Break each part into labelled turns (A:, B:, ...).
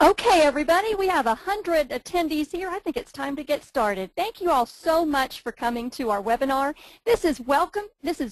A: Okay, everybody, we have 100 attendees here. I think it's time to get started. Thank you all so much for coming to our webinar. This is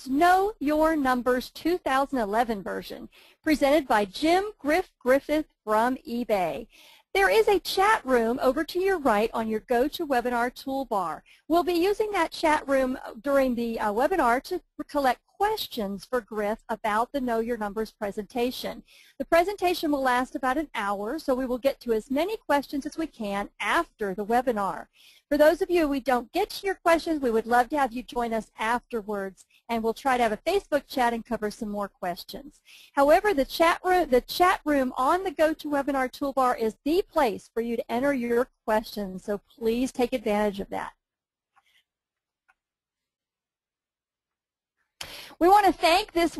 A: Know Your Numbers 2011 version, presented by Jim Griffith from eBay. There is a chat room over to your right on your GoToWebinar toolbar. We'll be using that chat room during the webinar to collect questions for Griff about the Know Your Numbers presentation. The presentation will last about an hour, so we will get to as many questions as we can after the webinar. For those of you we don't get to your questions, we would love to have you join us afterwards, and we'll try to have a Facebook chat and cover some more questions. However, the chat room on the GoToWebinar toolbar is the place for you to enter your questions, so please take advantage of that. We want to thank this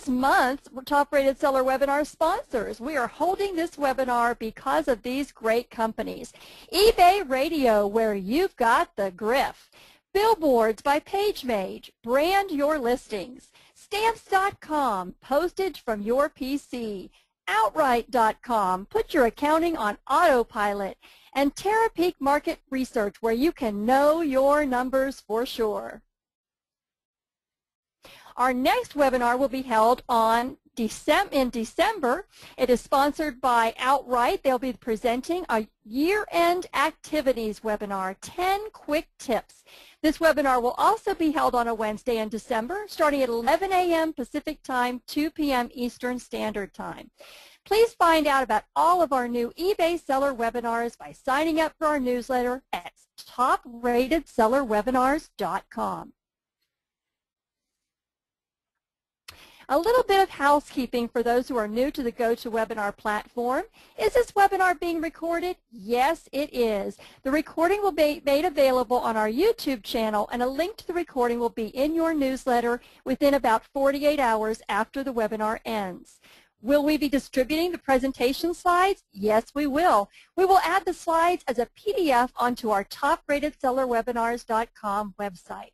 A: month's Top Rated Seller Webinar sponsors. We are holding this webinar because of these great companies. eBay Radio, where you've got the Griff. Billboards by PageMage, brand your listings. Stamps.com, postage from your PC. Outright.com, put your accounting on autopilot. And TeraPeak Market Research, where you can know your numbers for sure. Our next webinar will be held in December. It is sponsored by Outright. They'll be presenting a year-end activities webinar, 10 quick tips. This webinar will also be held on a Wednesday in December, starting at 11 a.m. Pacific Time, 2 p.m. Eastern Standard Time. Please find out about all of our new eBay seller webinars by signing up for our newsletter at topratedsellerwebinars.com. A little bit of housekeeping for those who are new to the GoToWebinar platform. Is this webinar being recorded? Yes, it is. The recording will be made available on our YouTube channel, and a link to the recording will be in your newsletter within about 48 hours after the webinar ends. Will we be distributing the presentation slides? Yes, we will. We will add the slides as a PDF onto our topratedsellerwebinars.com website.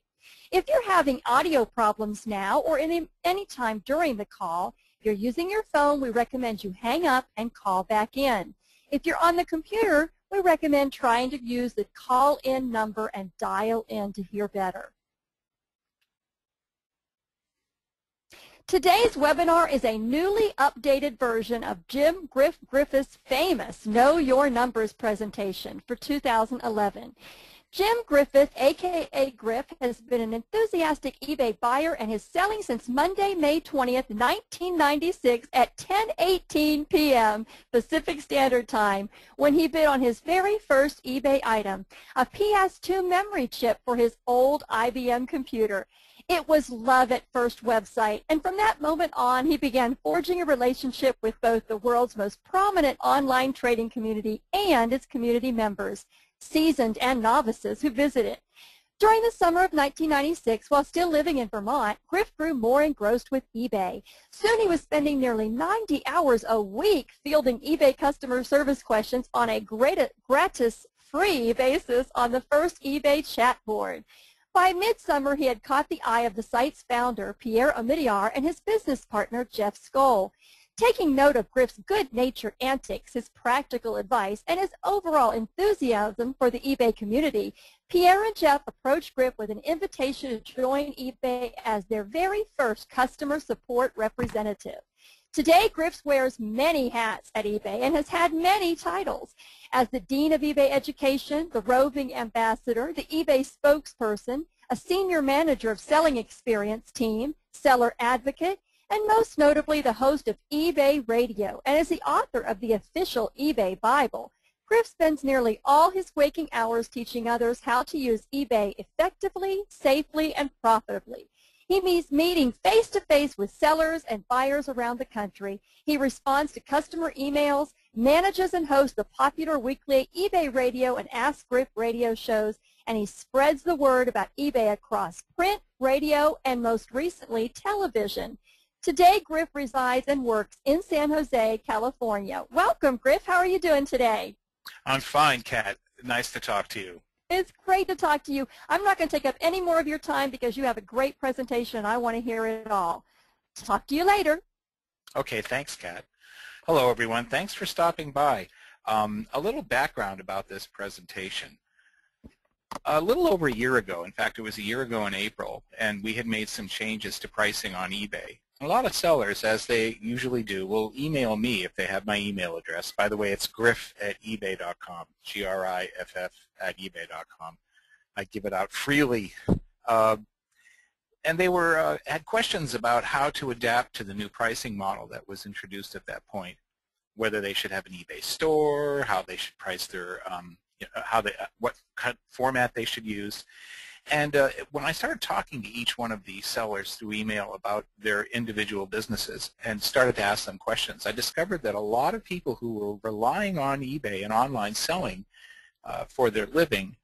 A: If you're having audio problems now or any time during the call, if you're using your phone, we recommend you hang up and call back in. If you're on the computer, we recommend trying to use the call-in number and dial in to hear better. Today's webinar is a newly updated version of Jim Griffith's famous Know Your Numbers presentation for 2011. Jim Griffith, a.k.a. Griff, has been an enthusiastic eBay buyer and is selling since Monday, May 20th, 1996 at 10:18 p.m. Pacific Standard Time when he bid on his very first eBay item, a PS2 memory chip for his old IBM computer. It was love at first website, and from that moment on, he began forging a relationship with both the world's most prominent online trading community and its community members, seasoned and novices who visit it. During the summer of 1996, while still living in Vermont, Griff grew more engrossed with eBay. Soon he was spending nearly 90 hours a week fielding eBay customer service questions on a gratis free basis on the first eBay chat board. By midsummer, he had caught the eye of the site's founder, Pierre Omidyar, and his business partner, Jeff Skoll. Taking note of Griff's good-natured antics, his practical advice, and his overall enthusiasm for the eBay community, Pierre and Jeff approached Griff with an invitation to join eBay as their very first customer support representative. Today, Griff wears many hats at eBay and has had many titles. As the Dean of eBay Education, the Roving Ambassador, the eBay Spokesperson, a Senior Manager of Selling Experience Team, Seller Advocate, and most notably the host of eBay Radio, and is the author of the official eBay Bible. Griff spends nearly all his waking hours teaching others how to use eBay effectively, safely, and profitably. He meets meeting face-to-face with sellers and buyers around the country. He responds to customer emails, manages and hosts the popular weekly eBay Radio and Ask Griff radio shows, and he spreads the word about eBay across print, radio, and most recently, television. Today, Griff resides and works in San Jose, California. Welcome, Griff. How are you doing today?
B: I'm fine, Kat. Nice to talk to you.
A: It's great to talk to you. I'm not going to take up any more of your time because you have a great presentation and I want to hear it all. Talk to you later.
B: Okay, thanks, Kat. Hello, everyone. Thanks for stopping by. A little background about this presentation. A little over a year ago, in fact, it was a year ago in April, and we had made some changes to pricing on eBay. A lot of sellers, as they usually do, will email me if they have my email address. By the way, it's griff@ebay.com, Griff @ebay.com. I give it out freely. And they had questions about how to adapt to the new pricing model that was introduced at that point, whether they should have an eBay store, how they should price their, what format they should use. And when I started talking to each one of these sellers through email about their individual businesses and started to ask them questions, I discovered that a lot of people who were relying on eBay and online selling for their living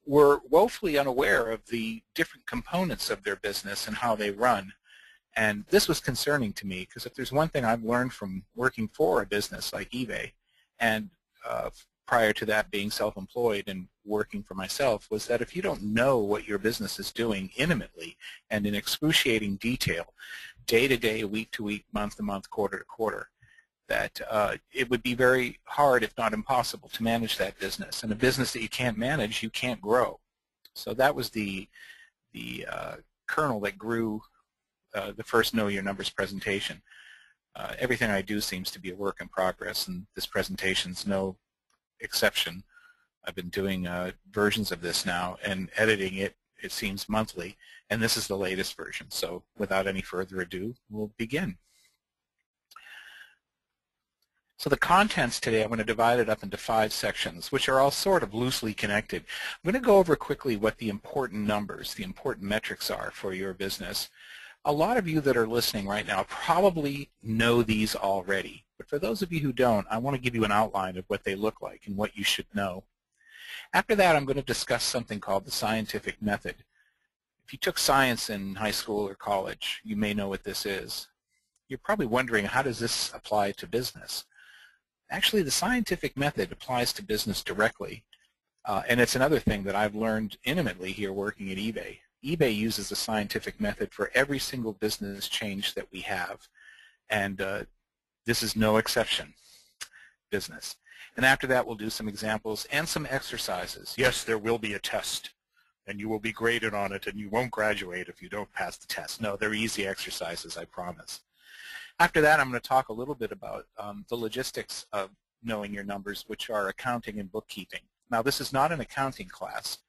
B: were woefully unaware of the different components of their business and how they run. And this was concerning to me because if there's one thing I've learned from working for a business like eBay and prior to that being self-employed and working for myself was that if you don't know what your business is doing intimately and in excruciating detail, day to day, week to week, month to month, quarter to quarter, that it would be very hard, if not impossible, to manage that business. And a business that you can't manage, you can't grow. So that was the kernel that grew the first Know Your Numbers presentation. Everything I do seems to be a work in progress, and this presentation's no exception. I've been doing versions of this now and editing it, it seems, monthly, and this is the latest version. So without any further ado, we'll begin. So the contents today, I'm going to divide it up into 5 sections, which are all sort of loosely connected. I'm going to go over quickly what the important numbers, the important metrics are for your business. A lot of you that are listening right now probably know these already, but for those of you who don't, I want to give you an outline of what they look like and what you should know. After that, I'm going to discuss something called the scientific method. If you took science in high school or college, you may know what this is. You're probably wondering, how does this apply to business? Actually, the scientific method applies to business directly, and it's another thing that I've learned intimately here working at eBay. eBay uses the scientific method for every single business change that we have, and this is no exception, business. And after that, we'll do some examples and some exercises. Yes, there will be a test, and you will be graded on it, and you won't graduate if you don't pass the test. No, they're easy exercises, I promise. After that, I'm going to talk a little bit about the logistics of knowing your numbers, which are accounting and bookkeeping. Now, this is not an accounting class.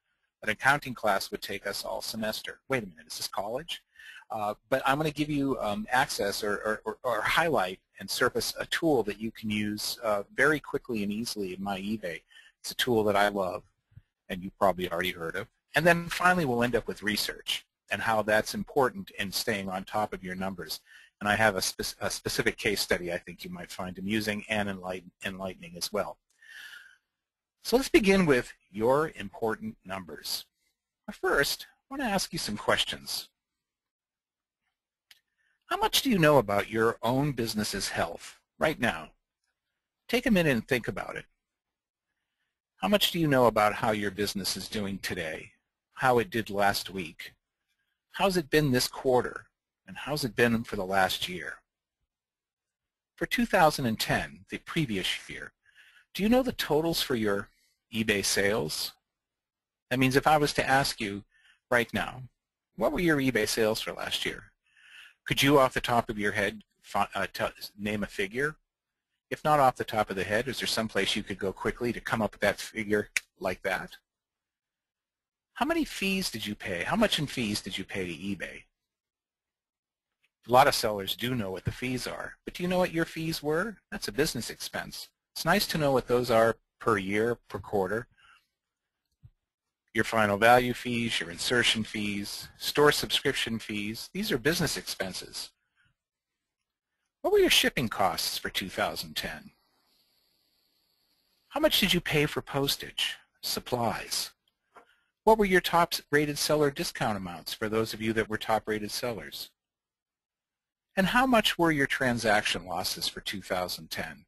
B: An accounting class would take us all semester. Wait a minute, is this college? But I'm going to give you access or highlight and surface a tool that you can use very quickly and easily in my eBay. It's a tool that I love, and you've probably already heard of. And then finally, we'll end up with research and how that's important in staying on top of your numbers. And I have a specific case study I think you might find amusing and enlightening as well. So let's begin with your important numbers. First, I want to ask you some questions. How much do you know about your own business's health right now? Take a minute and think about it. How much do you know about how your business is doing today? How it did last week? How's it been this quarter? And how's it been for the last year? For 2010, the previous year, do you know the totals for your eBay sales? That means if I was to ask you right now, what were your eBay sales for last year? Could you, off the top of your head, name a figure? If not off the top of the head, is there some place you could go quickly to come up with that figure like that? How many fees did you pay? How much in fees did you pay to eBay? A lot of sellers do know what the fees are, but do you know what your fees were? That's a business expense. It's nice to know what those are per year, per quarter. Your final value fees, your insertion fees, store subscription fees, these are business expenses. What were your shipping costs for 2010? How much did you pay for postage, supplies? What were your top-rated seller discount amounts for those of you that were top-rated sellers? And how much were your transaction losses for 2010?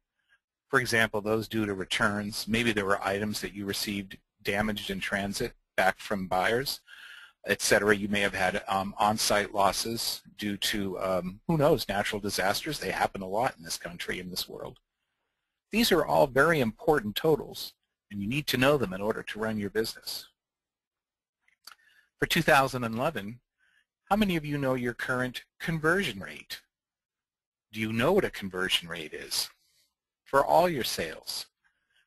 B: For example, those due to returns. Maybe there were items that you received damaged in transit back from buyers, etc. You may have had on-site losses due to, who knows, natural disasters. They happen a lot in this country, in this world. These are all very important totals, and you need to know them in order to run your business. For 2011, how many of you know your current conversion rate? Do you know what a conversion rate is? For all your sales.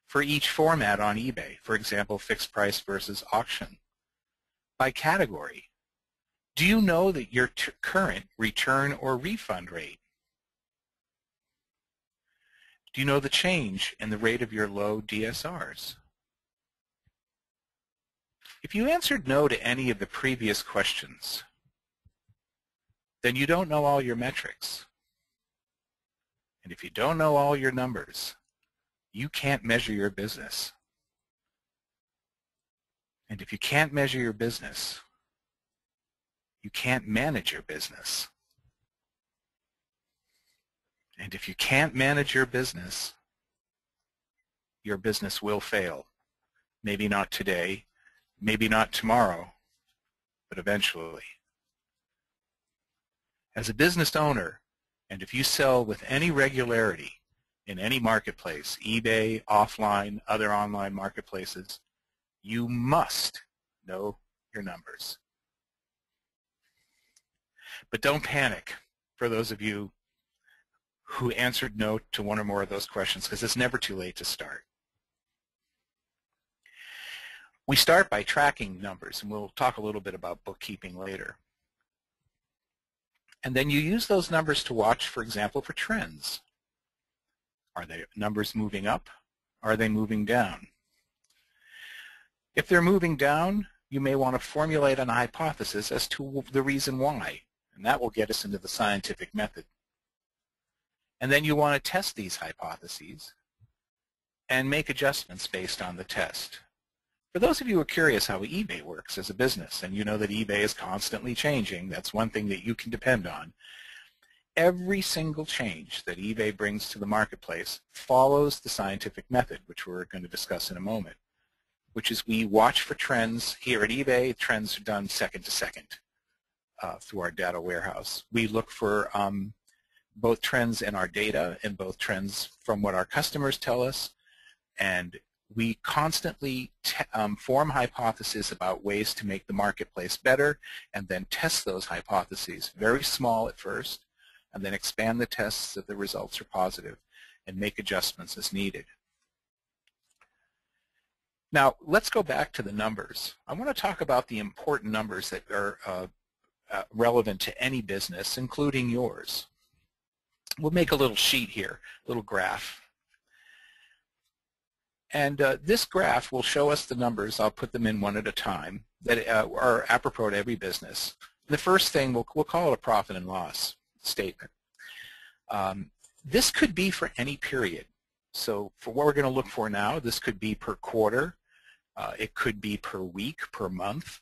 B: For each format on eBay, for example, fixed price versus auction. By category, do you know that your current return or refund rate? Do you know the change in the rate of your low DSRs? If you answered no to any of the previous questions, then you don't know all your metrics. And if you don't know all your numbers, you can't measure your business. And if you can't measure your business, you can't manage your business. And if you can't manage your business will fail. Maybe not today, maybe not tomorrow, but eventually. As a business owner, and if you sell with any regularity in any marketplace, eBay, offline, other online marketplaces, you must know your numbers. But don't panic for those of you who answered no to one or more of those questions, because it's never too late to start. We start by tracking numbers, and we'll talk a little bit about bookkeeping later. And then you use those numbers to watch, for example, for trends. Are the numbers moving up? Are they moving down? If they're moving down, you may want to formulate an hypothesis as to the reason why, and that will get us into the scientific method. And then you want to test these hypotheses and make adjustments based on the test. For those of you who are curious how eBay works as a business, and you know that eBay is constantly changing, that's one thing that you can depend on. Every single change that eBay brings to the marketplace follows the scientific method, which we're going to discuss in a moment, which is we watch for trends. Here at eBay, trends are done second to second through our data warehouse. We look for both trends in our data and both trends from what our customers tell us, and we constantly form hypotheses about ways to make the marketplace better, and then test those hypotheses, very small at first, and then expand the tests so the results are positive and make adjustments as needed. Now, let's go back to the numbers. I want to talk about the important numbers that are relevant to any business, including yours. We'll make a little sheet here, a little graph. And this graph will show us the numbers. I'll put them in one at a time that are apropos to every business. The first thing, we'll call it a profit and loss statement. This could be for any period. So for what we're going to look for now, this could be per quarter. It could be per week, per month.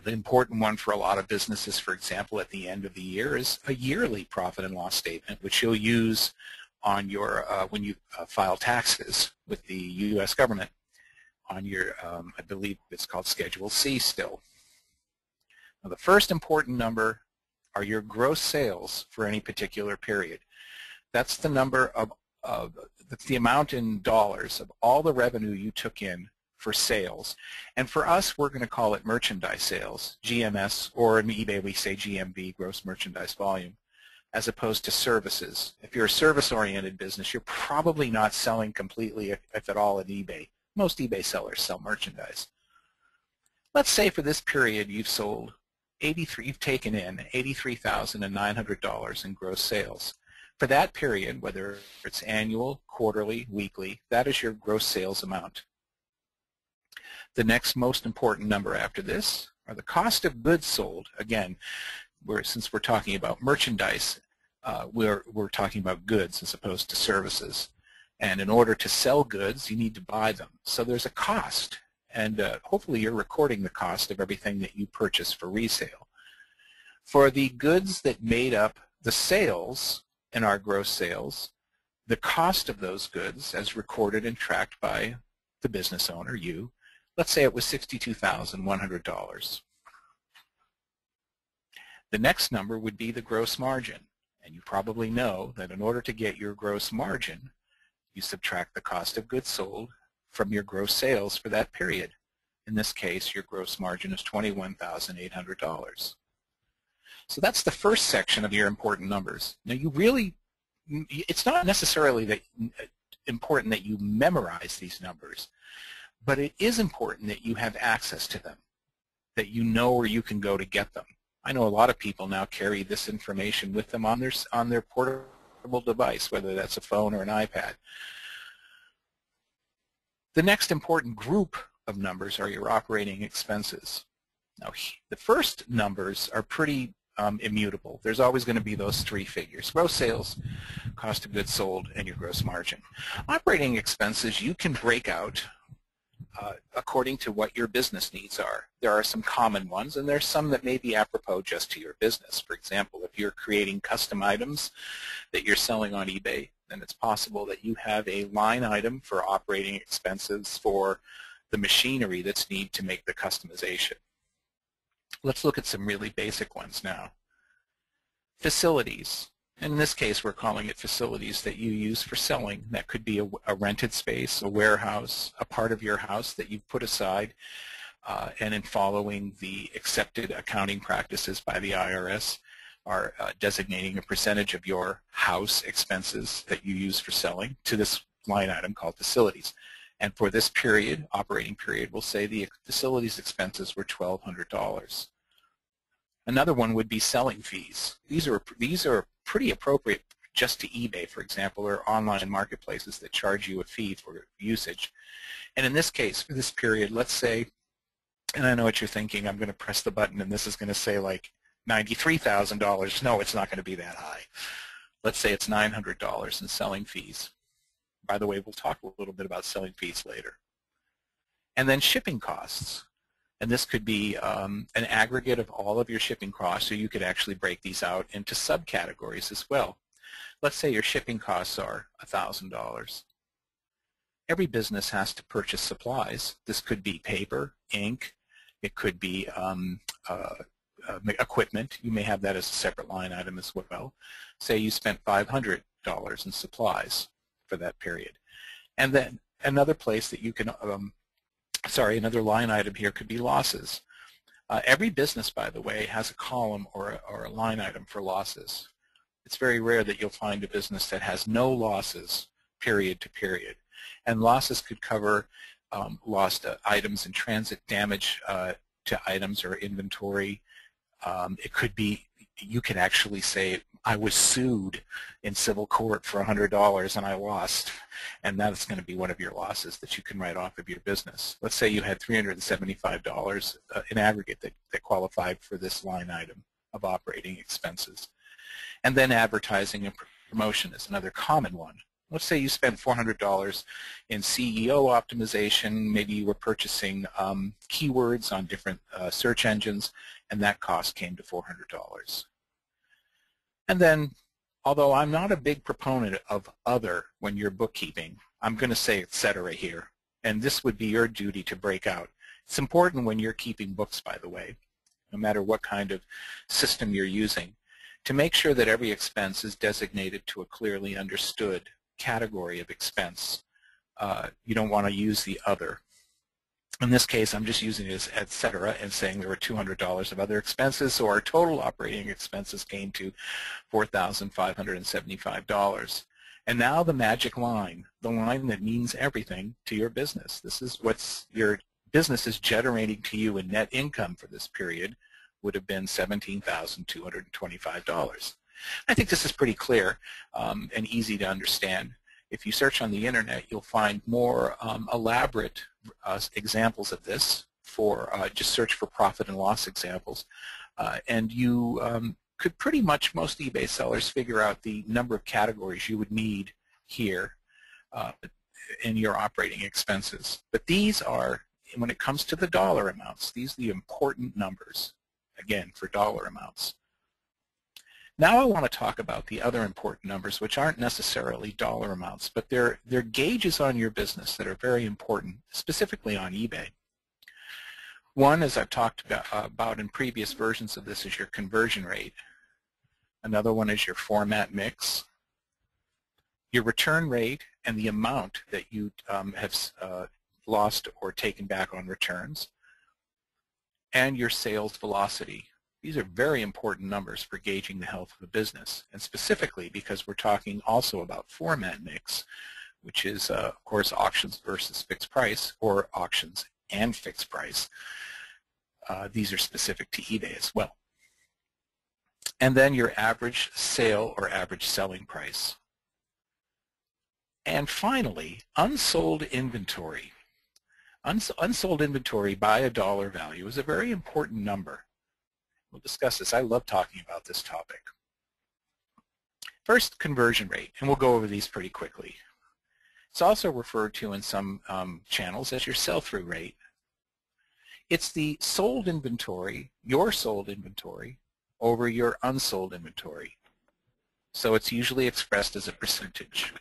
B: The important one for a lot of businesses, for example, at the end of the year is a yearly profit and loss statement, which you'll use on your when you file taxes with the U.S. government on your, I believe it's called Schedule C still. Now, the first important number are your gross sales for any particular period. That's the number that's the amount in dollars of all the revenue you took in for sales. And for us, we're going to call it merchandise sales, GMS, or in eBay we say GMV, gross merchandise volume, as opposed to services. If you're a service-oriented business, you're probably not selling completely, if at all, at eBay. Most eBay sellers sell merchandise. Let's say for this period you've taken in $83,900 in gross sales. For that period, whether it's annual, quarterly, weekly, that is your gross sales amount. The next most important number after this are the cost of goods sold. Again, since we're talking about merchandise, we're talking about goods as opposed to services. And in order to sell goods, you need to buy them. So there's a cost. And hopefully you're recording the cost of everything that you purchase for resale. For the goods that made up the sales in our gross sales, the cost of those goods as recorded and tracked by the business owner, you, let's say it was $62,100. The next number would be the gross margin. And you probably know that in order to get your gross margin, you subtract the cost of goods sold from your gross sales for that period. In this case, your gross margin is $21,800. So that's the first section of your important numbers. Now it's not necessarily important that you memorize these numbers, but it is important that you have access to them, that you know where you can go to get them. I know a lot of people now carry this information with them on their portable device, whether that's a phone or an iPad. The next important group of numbers are your operating expenses. Now, the first numbers are pretty immutable. There's always going to be those three figures: gross sales, cost of goods sold, and your gross margin. Operating expenses you can break out according to what your business needs are. There are some common ones, and there's some that may be apropos just to your business. For example, if you're creating custom items that you're selling on eBay, then it's possible that you have a line item for operating expenses for the machinery that's needed to make the customization. Let's look at some really basic ones now. Facilities. In this case, we're calling it facilities that you use for selling. That could be a rented space, a warehouse, a part of your house that you've put aside, and in following the accepted accounting practices by the IRS, are designating a percentage of your house expenses that you use for selling to this line item called facilities. And for this period, operating period, we'll say the facilities expenses were $1,200. Another one would be selling fees. These are pretty appropriate just to eBay, for example, or online marketplaces that charge you a fee for usage. And in this case, for this period, let's say, and I know what you're thinking, I'm going to press the button and this is going to say like $93,000. No, it's not going to be that high. Let's say it's $900 in selling fees. By the way, we'll talk a little bit about selling fees later. And then shipping costs. And this could be an aggregate of all of your shipping costs, so you could actually break these out into subcategories as well. Let's say your shipping costs are $1,000. Every business has to purchase supplies. This could be paper, ink. It could be equipment. You may have that as a separate line item as well. Say you spent $500 in supplies for that period. And then another place that you can another line item here could be losses. Every business, by the way, has a column or a line item for losses. It's very rare that you'll find a business that has no losses period to period. And losses could cover lost items in transit, damage to items or inventory. It could be, you can actually say, I was sued in civil court for $100 and I lost, and that's going to be one of your losses that you can write off of your business. Let's say you had $375 in aggregate that qualified for this line item of operating expenses. And then advertising and promotion is another common one. Let's say you spent $400 in CEO optimization. Maybe you were purchasing keywords on different search engines, and that cost came to $400. And then, although I'm not a big proponent of other when you're bookkeeping, I'm going to say etc. here, and this would be your duty to break out. It's important when you're keeping books, by the way, no matter what kind of system you're using, to make sure that every expense is designated to a clearly understood category of expense. You don't want to use the other. In this case, I'm just using it as etc. and saying there were $200 of other expenses, so our total operating expenses came to $4,575. And now the magic line, the line that means everything to your business. This is what your business is generating to you in net income for this period, would have been $17,225. I think this is pretty clear and easy to understand. If you search on the internet, you'll find more elaborate examples of this. Just search for profit and loss examples, and you could pretty much, most eBay sellers, figure out the number of categories you would need here in your operating expenses. But these are, when it comes to the dollar amounts, these are the important numbers, again, for dollar amounts. Now I want to talk about the other important numbers, which aren't necessarily dollar amounts, but they're gauges on your business that are very important, specifically on eBay. One, as I've talked about in previous versions of this, is your conversion rate. Another one is your format mix, your return rate, and the amount that you have lost or taken back on returns, and your sales velocity. These are very important numbers for gauging the health of a business, and specifically because we're talking also about format mix, which is, of course, auctions versus fixed price, or auctions and fixed price. These are specific to eBay as well. And then your average sale or average selling price. And finally, unsold inventory. Unsold inventory by a dollar value is a very important number. We'll discuss this. I love talking about this topic. First, conversion rate, and we'll go over these pretty quickly. It's also referred to in some channels as your sell-through rate. It's the sold inventory, your sold inventory, over your unsold inventory. So it's usually expressed as a percentage.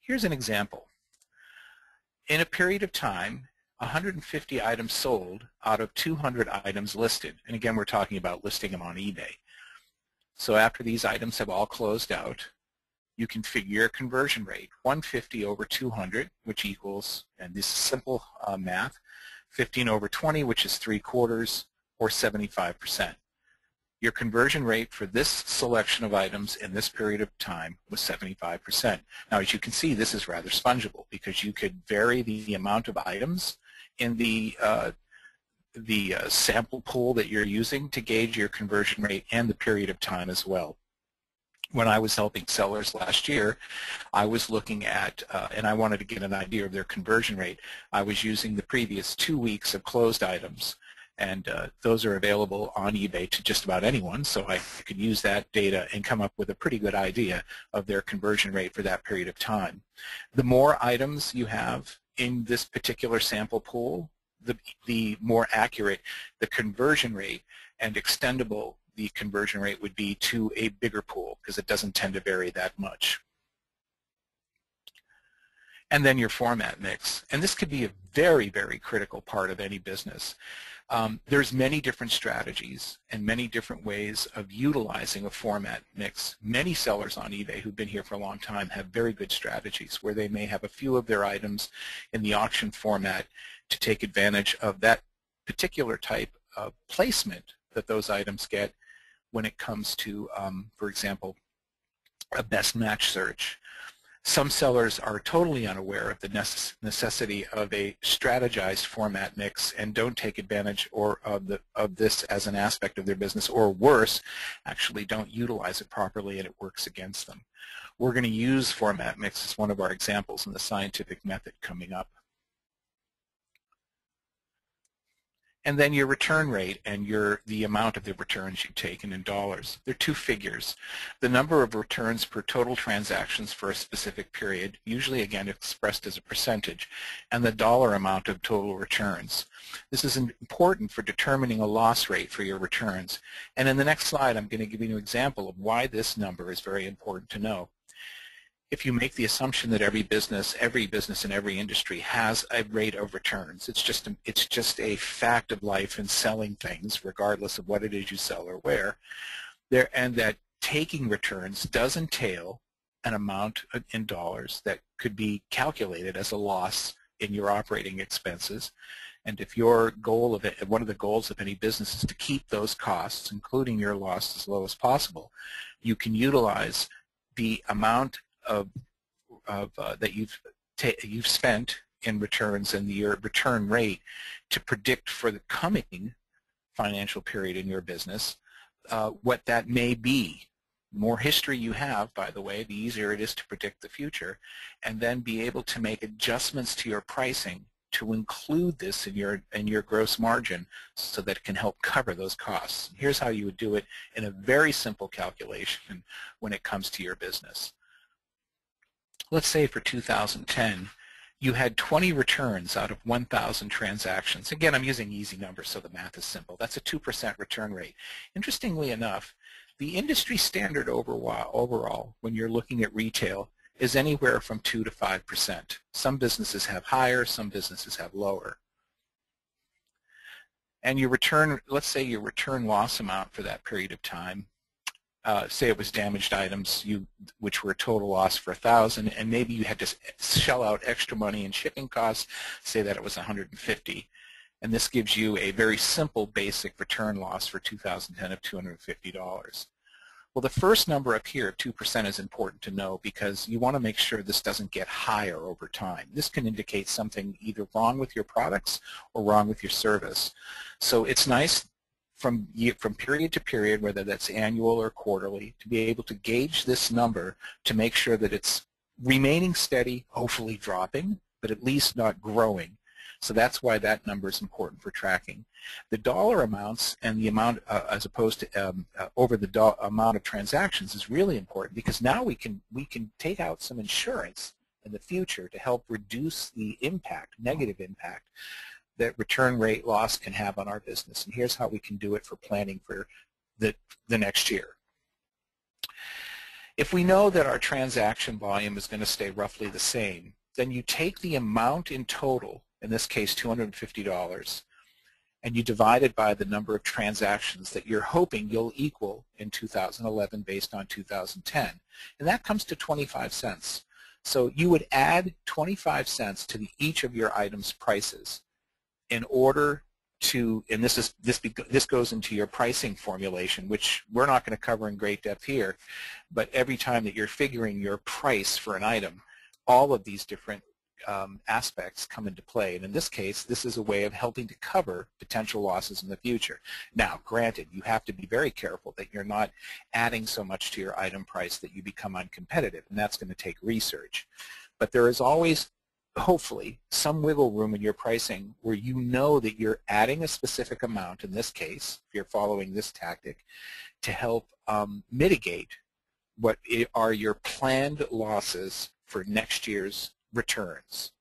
B: Here's an example. In a period of time, 150 items sold out of 200 items listed. And again, we're talking about listing them on eBay. So after these items have all closed out, you can figure your conversion rate, 150 over 200, which equals, and this is simple math, 15 over 20, which is 3/4, or 75%. Your conversion rate for this selection of items in this period of time was 75%. Now, as you can see, this is rather fungible because you could vary the amount of items in the sample pool that you're using to gauge your conversion rate and the period of time as well. When I was helping sellers last year, I was looking at, and I wanted to get an idea of their conversion rate, I was using the previous 2 weeks of closed items, and those are available on eBay to just about anyone, so I could use that data and come up with a pretty good idea of their conversion rate for that period of time. The more items you have in this particular sample pool, the more accurate the conversion rate and extendable the conversion rate would be to a bigger pool because it doesn't tend to vary that much. And then your format mix. And this could be a very, very critical part of any business. There's many different strategies and many different ways of utilizing a format mix. Many sellers on eBay who've been here for a long time have very good strategies where they may have a few of their items in the auction format to take advantage of that particular type of placement that those items get when it comes to, for example, a best match search. Some sellers are totally unaware of the necessity of a strategized format mix and don't take advantage of this as an aspect of their business, or worse, actually don't utilize it properly and it works against them. We're going to use format mix as one of our examples in the scientific method coming up. And then your return rate and the amount of the returns you've taken in dollars. They're two figures. The number of returns per total transactions for a specific period, usually again expressed as a percentage, and the dollar amount of total returns. This is important for determining a loss rate for your returns. And in the next slide, I'm going to give you an example of why this number is very important to know. If you make the assumption that every business in every industry has a rate of returns, it's just a fact of life in selling things, regardless of what it is you sell or where, and that taking returns does entail an amount in dollars that could be calculated as a loss in your operating expenses. And if your goal of it, one of the goals of any business is to keep those costs, including your loss, as low as possible, you can utilize the amount that you've spent in returns and your return rate to predict for the coming financial period in your business what that may be. The more history you have, by the way, the easier it is to predict the future, and then be able to make adjustments to your pricing to include this in your gross margin so that it can help cover those costs. Here's how you would do it in a very simple calculation when it comes to your business. Let's say for 2010, you had 20 returns out of 1,000 transactions. Again, I'm using easy numbers so the math is simple. That's a 2% return rate. Interestingly enough, the industry standard overall, when you're looking at retail, is anywhere from 2 to 5%. Some businesses have higher, some businesses have lower. And your return, let's say your return loss amount for that period of time, say it was damaged items which were a total loss for 1,000, and maybe you had to shell out extra money in shipping costs, say that it was 150. And this gives you a very simple basic return loss for 2010 of $250. Well, the first number up here, 2%, is important to know because you want to make sure this doesn't get higher over time. This can indicate something either wrong with your products or wrong with your service. So it's nice from period to period, whether that's annual or quarterly, to be able to gauge this number to make sure that it's remaining steady, hopefully dropping, but at least not growing. So that's why that number is important for tracking. The dollar amounts and the amount as opposed to over the amount of transactions is really important because now we can take out some insurance in the future to help reduce the impact, negative impact, that return rate loss can have on our business. And here's how we can do it for planning for the next year. If we know that our transaction volume is going to stay roughly the same, then you take the amount in total, in this case $250, and you divide it by the number of transactions that you're hoping you'll equal in 2011 based on 2010. And that comes to 25 cents. So you would add 25 cents to each of your items' prices in order to, and this goes into your pricing formulation, which we're not going to cover in great depth here, but every time that you're figuring your price for an item, all of these different aspects come into play. And in this case, this is a way of helping to cover potential losses in the future. Now, granted, you have to be very careful that you're not adding so much to your item price that you become uncompetitive, and that's going to take research. But there is always, hopefully, some wiggle room in your pricing where you know that you're adding a specific amount, in this case, if you're following this tactic, to help mitigate what are your planned losses for next year's returns.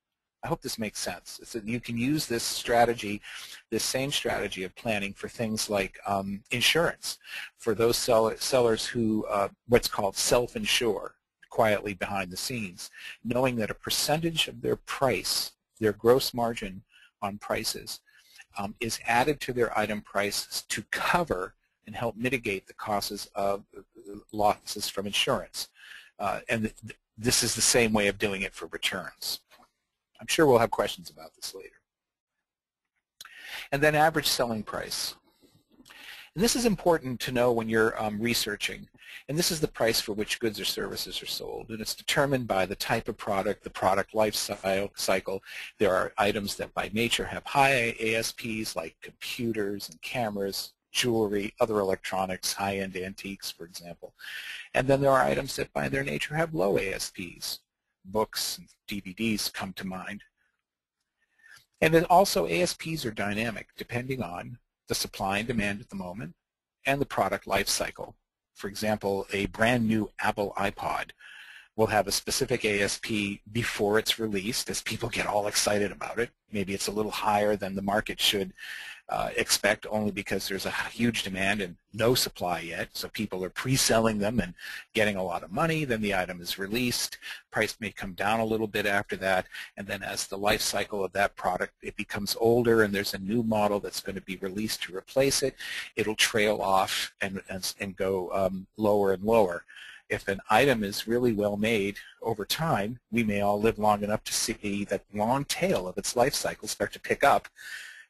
B: I hope this makes sense. It's that you can use this strategy, this same strategy of planning for things like insurance, for those sellers who what's called self-insure quietly behind the scenes, knowing that a percentage of their price, their gross margin on prices, is added to their item prices to cover and help mitigate the costs of losses from insurance. And this is the same way of doing it for returns. I'm sure we'll have questions about this later. And then average selling price. And this is important to know when you're researching. And this is the price for which goods or services are sold. And it's determined by the type of product, the product life cycle. There are items that by nature have high ASPs like computers and cameras, jewelry, other electronics, high-end antiques, for example. And then there are items that by their nature have low ASPs. Books and DVDs come to mind. And then also ASPs are dynamic depending on the supply and demand at the moment and the product life cycle. For example, a brand new Apple iPod will have a specific ASP before it's released as people get all excited about it. Maybe it's a little higher than the market should expect, only because there's a huge demand and no supply yet. So people are pre-selling them and getting a lot of money. Then the item is released. Price may come down a little bit after that. And then as the life cycle of that product, it becomes older and there's a new model that's going to be released to replace it, it'll trail off and go lower and lower. If an item is really well made over time, we may all live long enough to see that long tail of its life cycle start to pick up.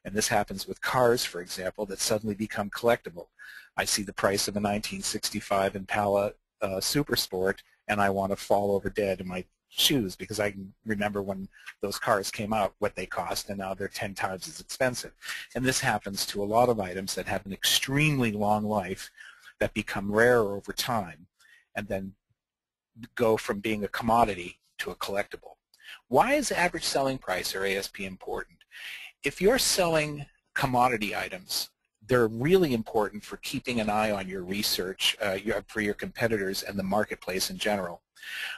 B: And this happens with cars, for example, that suddenly become collectible. I see the price of a 1965 Impala Super Sport, and I want to fall over dead in my shoes because I can remember when those cars came out, what they cost, and now they're 10 times as expensive. And this happens to a lot of items that have an extremely long life that become rarer over time and then go from being a commodity to a collectible. Why is average selling price, or ASP, important? If you're selling commodity items, they're really important for keeping an eye on your research for your competitors and the marketplace in general.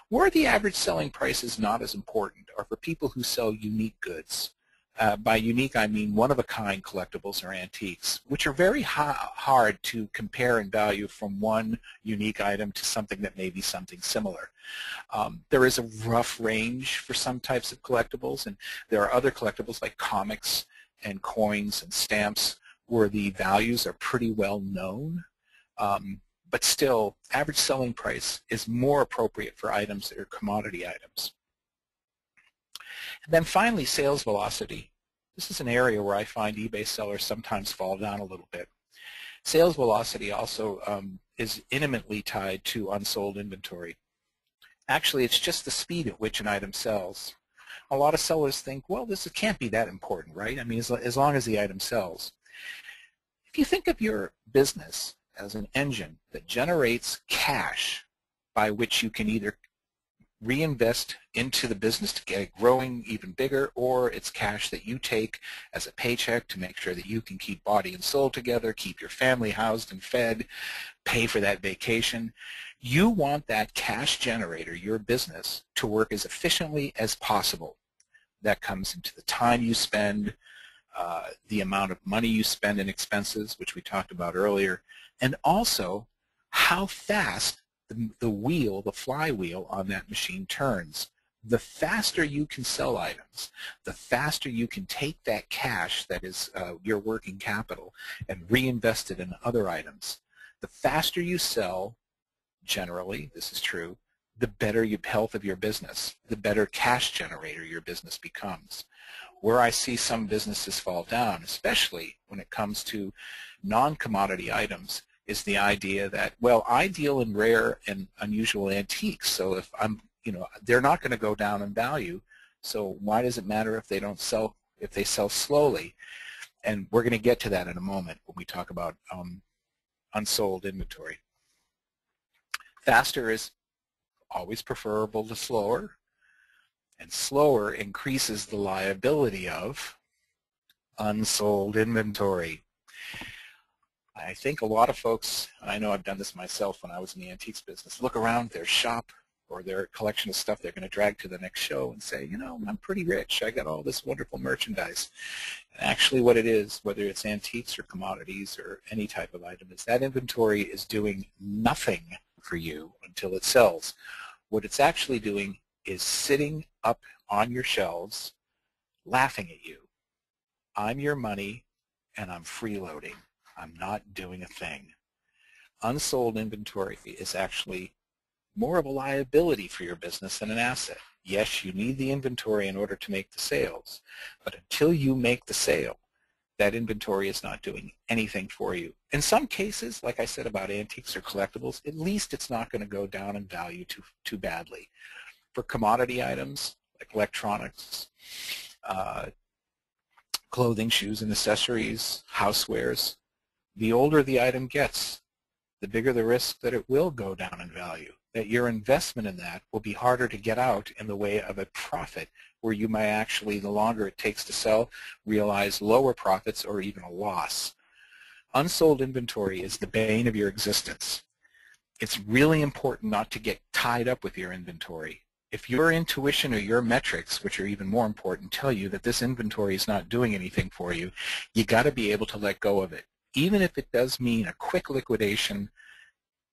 B: Where the average selling price is not as important are for people who sell unique goods. By unique, I mean one-of-a-kind collectibles or antiques, which are very hard to compare in value from one unique item to something that may be something similar. There is a rough range for some types of collectibles, and there are other collectibles like comics and coins and stamps where the values are pretty well known. But still, average selling price is more appropriate for items that are commodity items. And then finally, sales velocity. This is an area where I find eBay sellers sometimes fall down a little bit. Sales velocity also is intimately tied to unsold inventory. Actually, it's just the speed at which an item sells. A lot of sellers think, well, this can't be that important, right? I mean, as long as the item sells. If you think of your business as an engine that generates cash by which you can either reinvest into the business to get it growing even bigger, or it's cash that you take as a paycheck to make sure that you can keep body and soul together, keep your family housed and fed, pay for that vacation. You want that cash generator, your business, to work as efficiently as possible. That comes into the time you spend, the amount of money you spend in expenses, which we talked about earlier, and also how fast the wheel, the flywheel on that machine turns. The faster you can sell items, the faster you can take that cash that is your working capital and reinvest it in other items. The faster you sell, generally, this is true, the better health of your business, the better cash generator your business becomes. Where I see some businesses fall down, especially when it comes to non-commodity items, is the idea that, well, I deal in rare and unusual antiques, so if I'm, they're not going to go down in value, so why does it matter if they don't sell, if they sell slowly? And we're going to get to that in a moment when we talk about unsold inventory. Faster is always preferable to slower, and slower increases the liability of unsold inventory. I think a lot of folks, and I know I've done this myself when I was in the antiques business, look around their shop or their collection of stuff they're going to drag to the next show and say, I'm pretty rich. I got all this wonderful merchandise. And actually what it is, whether it's antiques or commodities or any type of item, is that inventory is doing nothing for you until it sells. What it's actually doing is sitting up on your shelves laughing at you. I'm your money and I'm freeloading. I'm not doing a thing. Unsold inventory is actually more of a liability for your business than an asset. Yes, you need the inventory in order to make the sales, but until you make the sale, that inventory is not doing anything for you. In some cases, like I said about antiques or collectibles, at least it's not going to go down in value too badly. For commodity items like electronics, clothing, shoes and accessories, housewares, the older the item gets, the bigger the risk that it will go down in value, that your investment in that will be harder to get out in the way of a profit, where you may actually, the longer it takes to sell, realize lower profits or even a loss. Unsold inventory is the bane of your existence. It's really important not to get tied up with your inventory. If your intuition or your metrics, which are even more important, tell you that this inventory is not doing anything for you, you got to be able to let go of it, even if it does mean a quick liquidation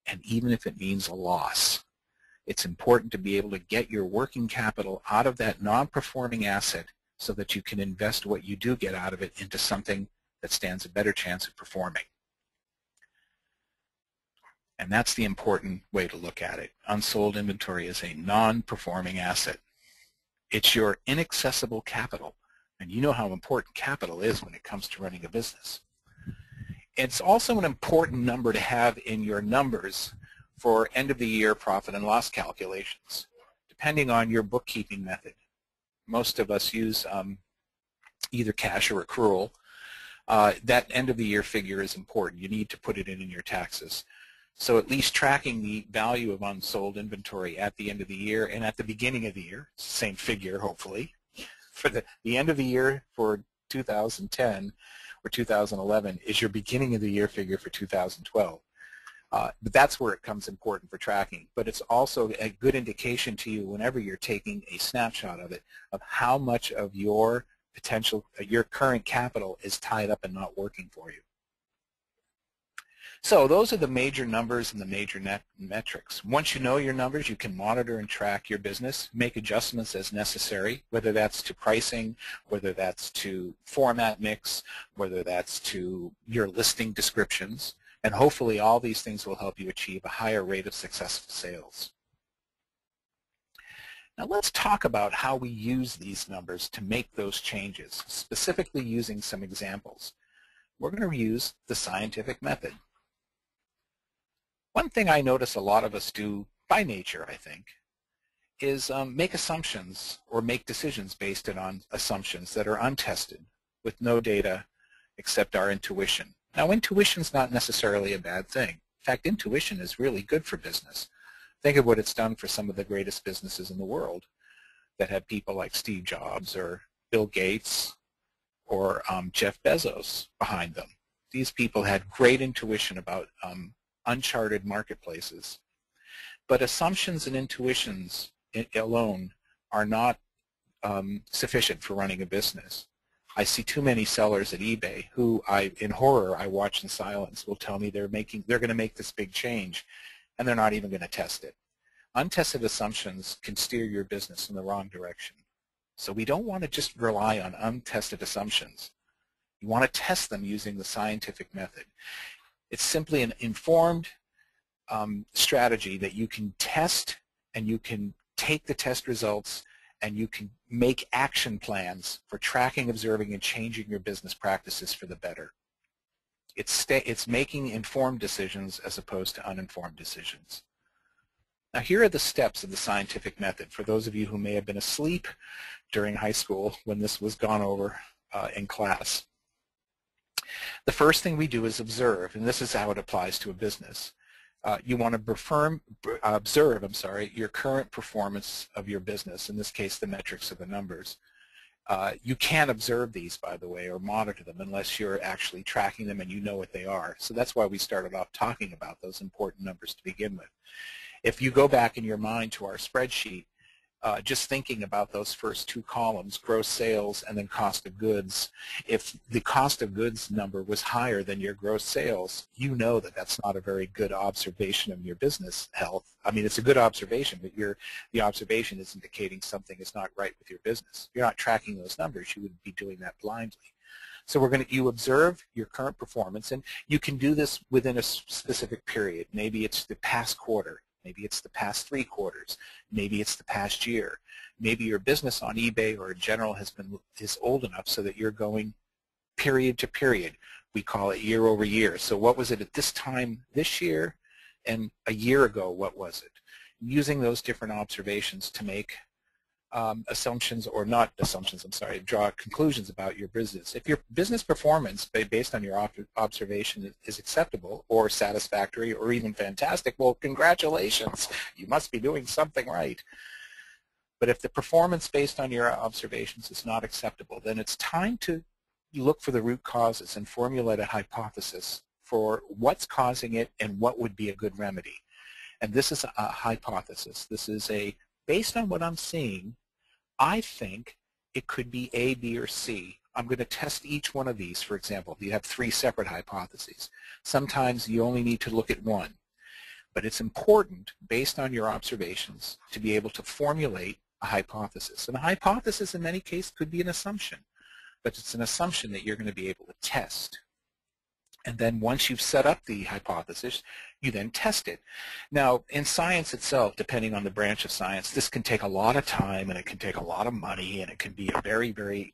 B: and even if it means a loss. It's important to be able to get your working capital out of that non-performing asset so that you can invest what you do get out of it into something that stands a better chance of performing. And that's the important way to look at it. Unsold inventory is a non-performing asset. It's your inaccessible capital. And you know how important capital is when it comes to running a business. It's also an important number to have in your numbers for end-of-the-year profit and loss calculations, depending on your bookkeeping method. Most of us use either cash or accrual. That end-of-the-year figure is important. You need to put it in your taxes. So at least tracking the value of unsold inventory at the end of the year and at the beginning of the year, same figure hopefully, for the end of the year for 2010 or 2011 is your beginning of the year figure for 2012. But that's where it comes important for tracking. But it's also a good indication to you whenever you're taking a snapshot of it, of how much of your potential, your current capital is tied up and not working for you. So those are the major numbers and the major metrics. Once you know your numbers, you can monitor and track your business, make adjustments as necessary, whether that's to pricing, whether that's to format mix, whether that's to your listing descriptions, and hopefully all these things will help you achieve a higher rate of successful sales. Now let's talk about how we use these numbers to make those changes, specifically using some examples. We're going to use the scientific method. One thing I notice a lot of us do by nature, I think, is make assumptions or make decisions based on assumptions that are untested with no data except our intuition. Now, intuition is not necessarily a bad thing. In fact, intuition is really good for business. Think of what it's done for some of the greatest businesses in the world that have people like Steve Jobs or Bill Gates or Jeff Bezos behind them. These people had great intuition about uncharted marketplaces. But assumptions and intuitions alone are not sufficient for running a business. I see too many sellers at eBay who in horror, I watch in silence, will tell me they're going to make this big change, and they're not even going to test it. Untested assumptions can steer your business in the wrong direction. So we don't want to just rely on untested assumptions. You want to test them using the scientific method. It's simply an informed strategy that you can test, and you can take the test results and you can make action plans for tracking, observing, and changing your business practices for the better. It's making informed decisions as opposed to uninformed decisions. Now here are the steps of the scientific method for those of you who may have been asleep during high school when this was gone over in class. The first thing we do is observe, and this is how it applies to a business. You want to observe your current performance of your business, in this case the metrics of the numbers. You can't observe these, by the way, or monitor them unless you're actually tracking them and you know what they are. So that's why we started off talking about those important numbers to begin with. If you go back in your mind to our spreadsheet, just thinking about those first two columns, gross sales and then cost of goods, if the cost of goods number was higher than your gross sales, you know that that's not a very good observation of your business health. I mean, it's a good observation, but the observation is indicating something is not right with your business. You're not tracking those numbers. You would be doing that blindly. So you observe your current performance, and you can do this within a specific period. Maybe it's the past quarter. Maybe it's the past 3 quarters. Maybe it's the past year. Maybe your business on eBay or in general is old enough so that you're going period to period. We call it year over year. So what was it at this time this year, and a year ago what was it? Using those different observations to make assumptions, or not assumptions, I'm sorry, draw conclusions about your business. If your business performance based on your observation is acceptable or satisfactory or even fantastic, well, congratulations, you must be doing something right. But if the performance based on your observations is not acceptable, then it's time to look for the root causes and formulate a hypothesis for what's causing it and what would be a good remedy. And this is a hypothesis. This is based on what I'm seeing, I think it could be A, B, or C. I'm going to test each one of these, for example. You have 3 separate hypotheses. Sometimes you only need to look at one. But it's important, based on your observations, to be able to formulate a hypothesis. And a hypothesis, in many cases, could be an assumption. But it's an assumption that you're going to be able to test. And then once you've set up the hypothesis, you then test it. Now, in science itself, depending on the branch of science, this can take a lot of time, and it can take a lot of money, and it can be a very, very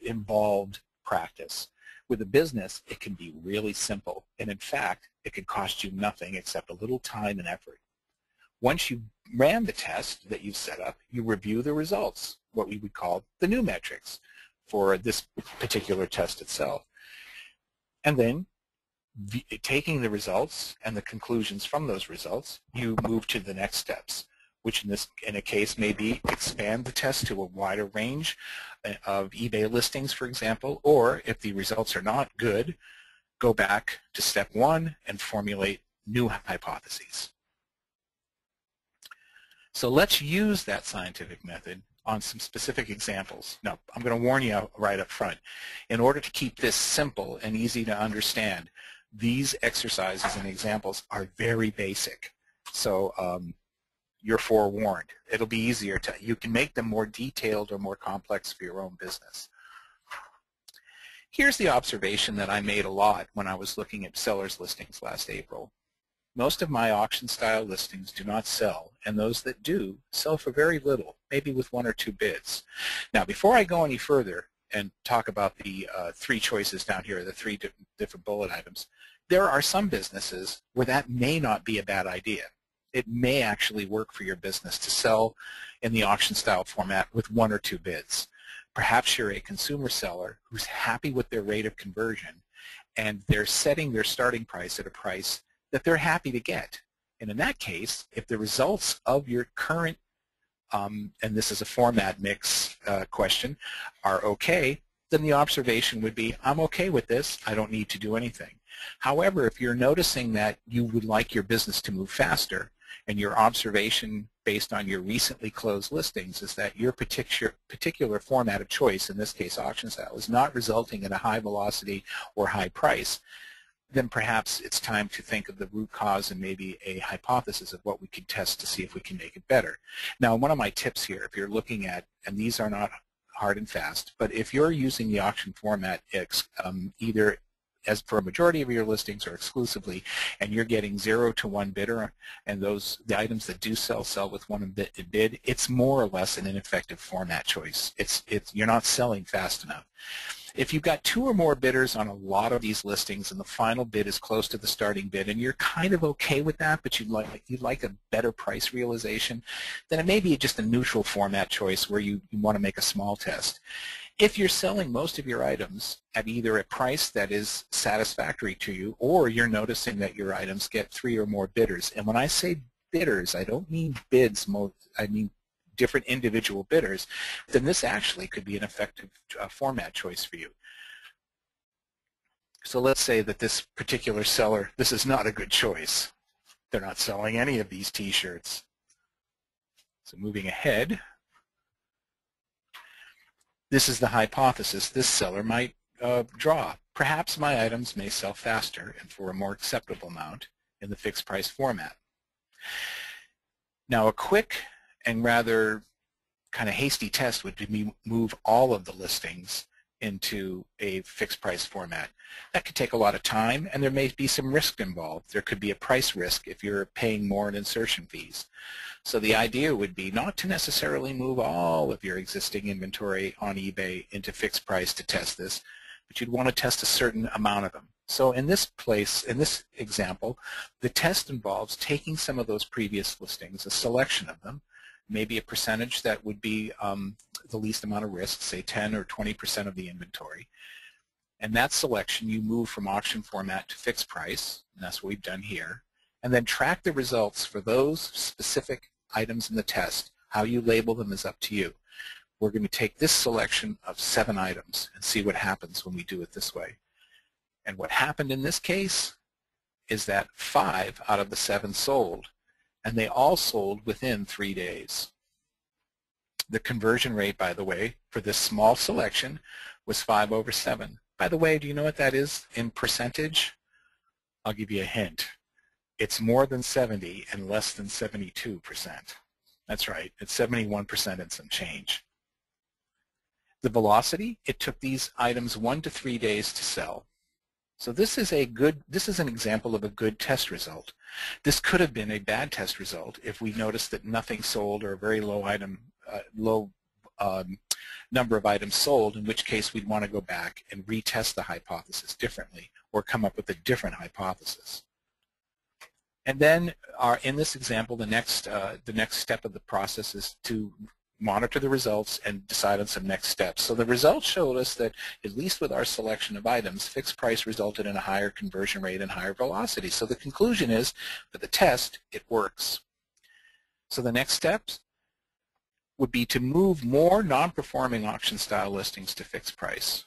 B: involved practice. With a business, it can be really simple. And in fact, it can cost you nothing except a little time and effort. Once you ran the test that you've set up, you review the results, what we would call the new metrics for this particular test itself. And then, taking the results and the conclusions from those results, you move to the next steps, which in a case may be expand the test to a wider range of eBay listings, for example, or if the results are not good, go back to step 1 and formulate new hypotheses. So let's use that scientific method on some specific examples. Now, I'm going to warn you right up front. In order to keep this simple and easy to understand, these exercises and examples are very basic. So you're forewarned. It'll be easier to, you can make them more detailed or more complex for your own business. Here's the observation that I made a lot when I was looking at sellers listings last April. Most of my auction-style listings do not sell, and those that do sell for very little, maybe with 1 or 2 bids. Now, before I go any further and talk about the 3 choices down here, the 3 different bullet items, there are some businesses where that may not be a bad idea. It may actually work for your business to sell in the auction-style format with 1 or 2 bids. Perhaps you're a consumer seller who's happy with their rate of conversion, and they're setting their starting price at a price that they're happy to get. And in that case, if the results of your current, and this is a format mix question, are okay, then the observation would be, I'm okay with this, I don't need to do anything. However, if you're noticing that you would like your business to move faster, and your observation based on your recently closed listings is that your particular format of choice, in this case auction style, is not resulting in a high velocity or high price, then perhaps it's time to think of the root cause and maybe a hypothesis of what we could test to see if we can make it better. Now, one of my tips here, if you're looking at, and these are not hard and fast, but if you're using the auction format either as for a majority of your listings or exclusively, and you're getting 0 to 1 bidder, and the items that do sell with 1 bid, it's more or less an ineffective format choice. You're not selling fast enough. If you've got 2 or more bidders on a lot of these listings and the final bid is close to the starting bid and you're kind of okay with that, but you'd like a better price realization, then it may be just a neutral format choice where you want to make a small test. If you're selling most of your items at either a price that is satisfactory to you, or you're noticing that your items get 3 or more bidders, and when I say bidders, I don't mean bids, I mean different individual bidders, then this actually could be an effective format choice for you. So let's say that this particular seller, this is not a good choice. They're not selling any of these t-shirts. So moving ahead, this is the hypothesis this seller might draw. Perhaps my items may sell faster and for a more acceptable amount in the fixed price format. Now, a quick and rather kind of hasty test would be move all of the listings into a fixed price format. That could take a lot of time, and there may be some risk involved. There could be a price risk if you're paying more in insertion fees. So the idea would be not to necessarily move all of your existing inventory on eBay into fixed price to test this, but you'd want to test a certain amount of them. So in this example, the test involves taking some of those previous listings, a selection of them, maybe a percentage that would be the least amount of risk, say 10 or 20% of the inventory. And that selection you move from auction format to fixed price, and that's what we've done here, and then track the results for those specific items in the test. How you label them is up to you. We're going to take this selection of 7 items and see what happens when we do it this way. And what happened in this case is that 5 out of the 7 sold, and they all sold within 3 days. The conversion rate, by the way, for this small selection was 5/7. By the way, do you know what that is in percentage? I'll give you a hint. It's more than 70 and less than 72%. That's right, it's 71% and some change. The velocity, it took these items 1 to 3 days to sell. So this is an example of a good test result. This could have been a bad test result if we noticed that nothing sold or a very low number of items sold, in which case we'd want to go back and retest the hypothesis differently or come up with a different hypothesis. And then in this example, the next step of the process is to monitor the results and decide on some next steps. So the results showed us that, at least with our selection of items, fixed price resulted in a higher conversion rate and higher velocity. So the conclusion is, for the test, it works. So the next steps would be to move more non-performing auction-style listings to fixed price.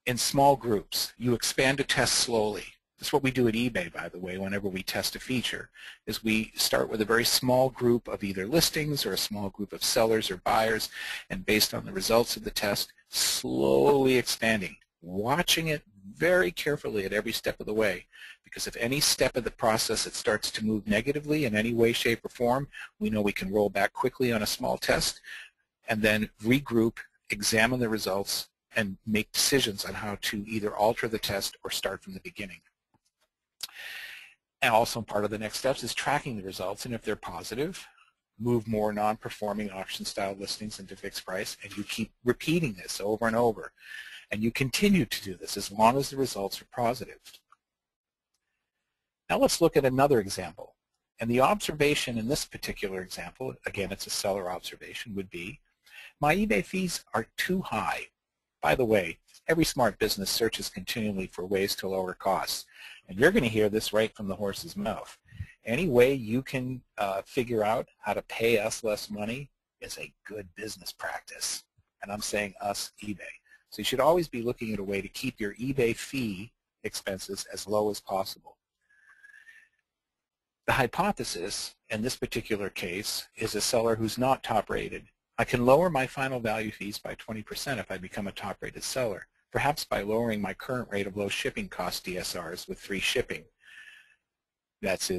B: In small groups, you expand a test slowly. That's what we do at eBay, by the way, whenever we test a feature, is we start with a very small group of either listings or a small group of sellers or buyers, and based on the results of the test, slowly expanding, watching it very carefully at every step of the way, because if any step of the process it starts to move negatively in any way, shape, or form, we know we can roll back quickly on a small test and then regroup, examine the results, and make decisions on how to either alter the test or start from the beginning. And also part of the next steps is tracking the results, and if they're positive, move more non-performing auction-style listings into fixed price, and you keep repeating this over and over. And you continue to do this as long as the results are positive. Now let's look at another example. And the observation in this particular example, again it's a seller observation, would be, my eBay fees are too high. By the way, every smart business searches continually for ways to lower costs. And you're going to hear this right from the horse's mouth. Any way you can figure out how to pay us less money is a good business practice. And I'm saying us, eBay. So you should always be looking at a way to keep your eBay fee expenses as low as possible. The hypothesis in this particular case is a seller who's not top rated. I can lower my final value fees by 20% if I become a top rated seller, perhaps by lowering my current rate of low shipping cost DSRs with free shipping. That's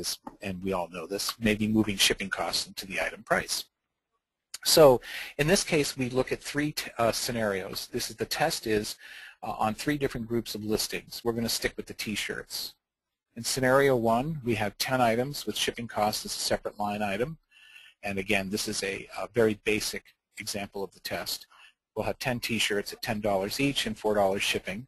B: and we all know this, maybe moving shipping costs into the item price. So in this case, we look at 3 scenarios. The test is on 3 different groups of listings. We're going to stick with the t-shirts. In scenario 1, we have 10 items with shipping costs as a separate line item. And again, this is a very basic example of the test. We'll have 10 t-shirts at $10 each and $4 shipping.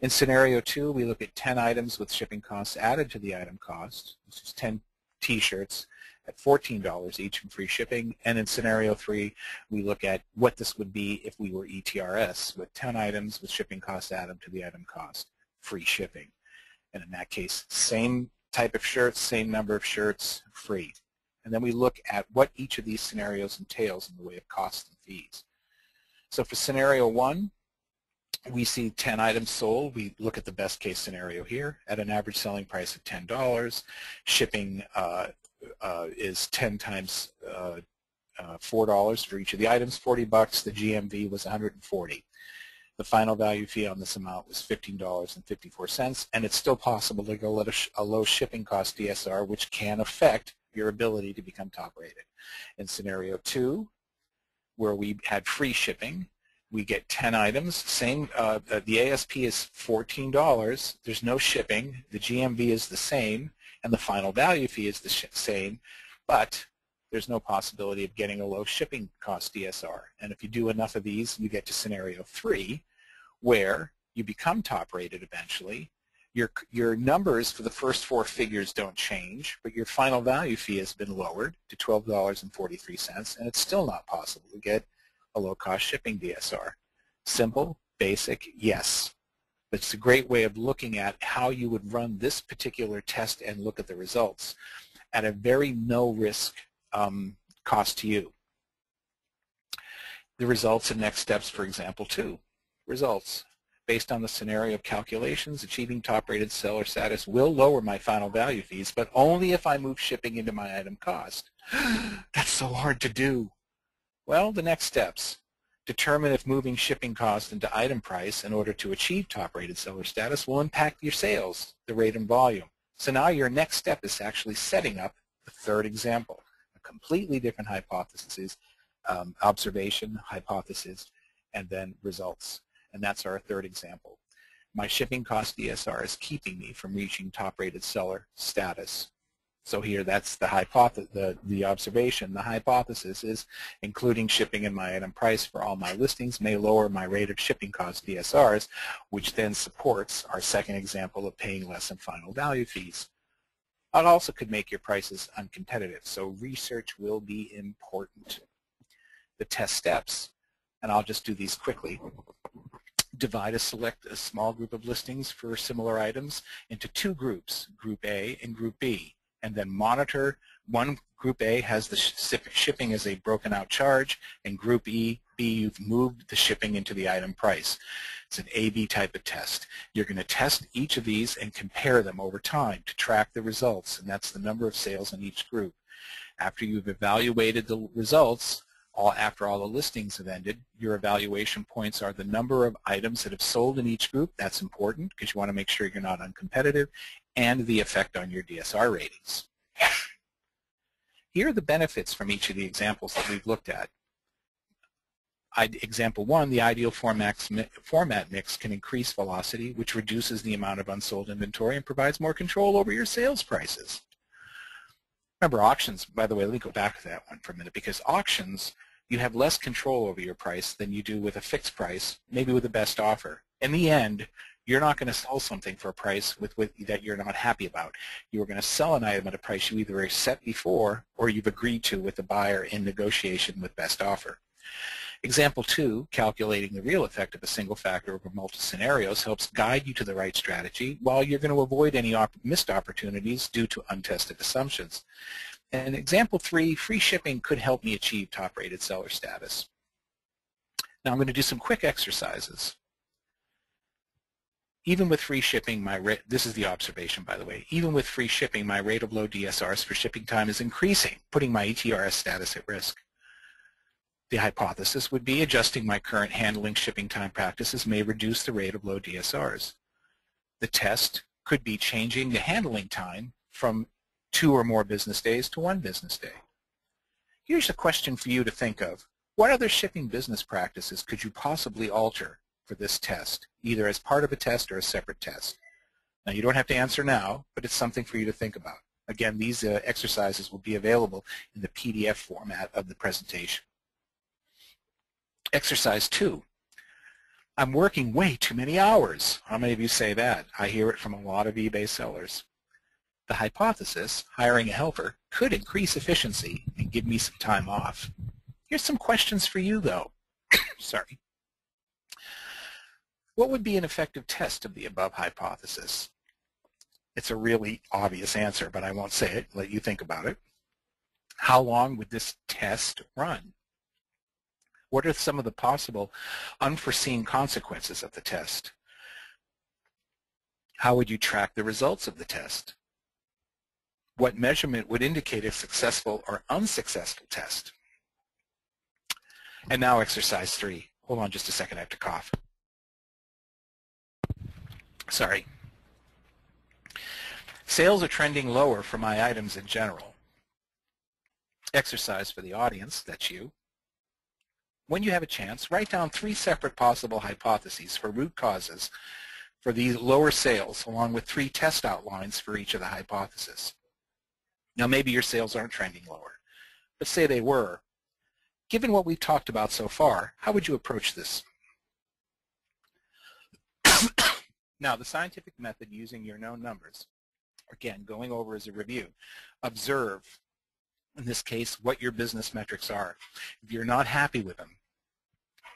B: In scenario 2, we look at 10 items with shipping costs added to the item cost. This is 10 t-shirts at $14 each and free shipping. And in scenario 3, we look at what this would be if we were ETRS, with 10 items with shipping costs added to the item cost, free shipping. And in that case, same type of shirts, same number of shirts, free. And then we look at what each of these scenarios entails in the way of costs and fees. So for scenario 1, we see 10 items sold. We look at the best case scenario here at an average selling price of $10. Shipping is 10 times $4 for each of the items, $40. The GMV was $140. The final value fee on this amount was $15.54, and it's still possible to go at a low shipping cost DSR, which can affect your ability to become top rated. In scenario 2, where we had free shipping, we get 10 items, the ASP is $14, there's no shipping, the GMV is the same, and the final value fee is the same, but there's no possibility of getting a low shipping cost DSR. And if you do enough of these, you get to scenario 3, where you become top rated eventually. Your numbers for the first four figures don't change, but your final value fee has been lowered to $12.43, and it's still not possible to get a low-cost shipping DSR. Simple, basic, yes. But it's a great way of looking at how you would run this particular test and look at the results at a very no-risk cost to you. The results and next steps, for example, 2. Results. Based on the scenario of calculations, achieving top-rated seller status will lower my final value fees, but only if I move shipping into my item cost. That's so hard to do. Well, the next steps. Determine if moving shipping cost into item price in order to achieve top-rated seller status will impact your sales, the rate and volume. So now your next step is actually setting up the third example, a completely different hypothesis, observation, hypothesis, and then results. And that's our third example. My shipping cost DSR is keeping me from reaching top-rated seller status. So here, that's the observation. The hypothesis is including shipping in my item price for all my listings may lower my rate of shipping cost DSRs, which then supports our second example of paying less in final value fees. It also could make your prices uncompetitive, so research will be important. The test steps, and I'll just do these quickly. Select a small group of listings for similar items into 2 groups, Group A and Group B. And then monitor. One, Group A has the shipping as a broken out charge, and Group B, you've moved the shipping into the item price. It's an A-B type of test. You're going to test each of these and compare them over time to track the results, and that's the number of sales in each group. After you've evaluated the results, after all the listings have ended, your evaluation points are the number of items that have sold in each group. That's important because you want to make sure you're not uncompetitive, and the effect on your DSR ratings. Here are the benefits from each of the examples that we've looked at. Example 1, the ideal format mix can increase velocity, which reduces the amount of unsold inventory and provides more control over your sales prices. Remember, auctions, by the way, let me go back to that one for a minute, because auctions, you have less control over your price than you do with a fixed price, maybe with a best offer. In the end, you're not going to sell something for a price that you're not happy about. You're going to sell an item at a price you either set before or you've agreed to with the buyer in negotiation with best offer. Example 2, calculating the real effect of a single factor over multiple scenarios helps guide you to the right strategy while you're going to avoid any missed opportunities due to untested assumptions. And example 3, free shipping could help me achieve top-rated seller status. Now I'm going to do some quick exercises. Even with free shipping, this is the observation, by the way, even with free shipping, my rate of low DSRs for shipping time is increasing, putting my ETRS status at risk. The hypothesis would be adjusting my current handling shipping time practices may reduce the rate of low DSRs. The test could be changing the handling time from 2 or more business days to 1 business day. Here's a question for you to think of. What other shipping business practices could you possibly alter for this test, either as part of a test or a separate test? Now, you don't have to answer now, but it's something for you to think about. Again, these exercises will be available in the PDF format of the presentation. Exercise 2. I'm working way too many hours. How many of you say that? I hear it from a lot of eBay sellers. The hypothesis, hiring a helper, could increase efficiency and give me some time off. Here's some questions for you, though. Sorry. What would be an effective test of the above hypothesis? It's a really obvious answer, but I won't say it. Let you think about it. How long would this test run? What are some of the possible unforeseen consequences of the test? How would you track the results of the test? What measurement would indicate a successful or unsuccessful test? And now exercise 3. Hold on just a second, I have to cough. Sorry. Sales are trending lower for my items in general. Exercise for the audience, that's you. When you have a chance, write down 3 separate possible hypotheses for root causes for these lower sales, along with 3 test outlines for each of the hypotheses. Now, maybe your sales aren't trending lower, but say they were. Given what we've talked about so far, how would you approach this? Now, the scientific method using your known numbers, again, going over as a review, observe, in this case, what your business metrics are. If you're not happy with them,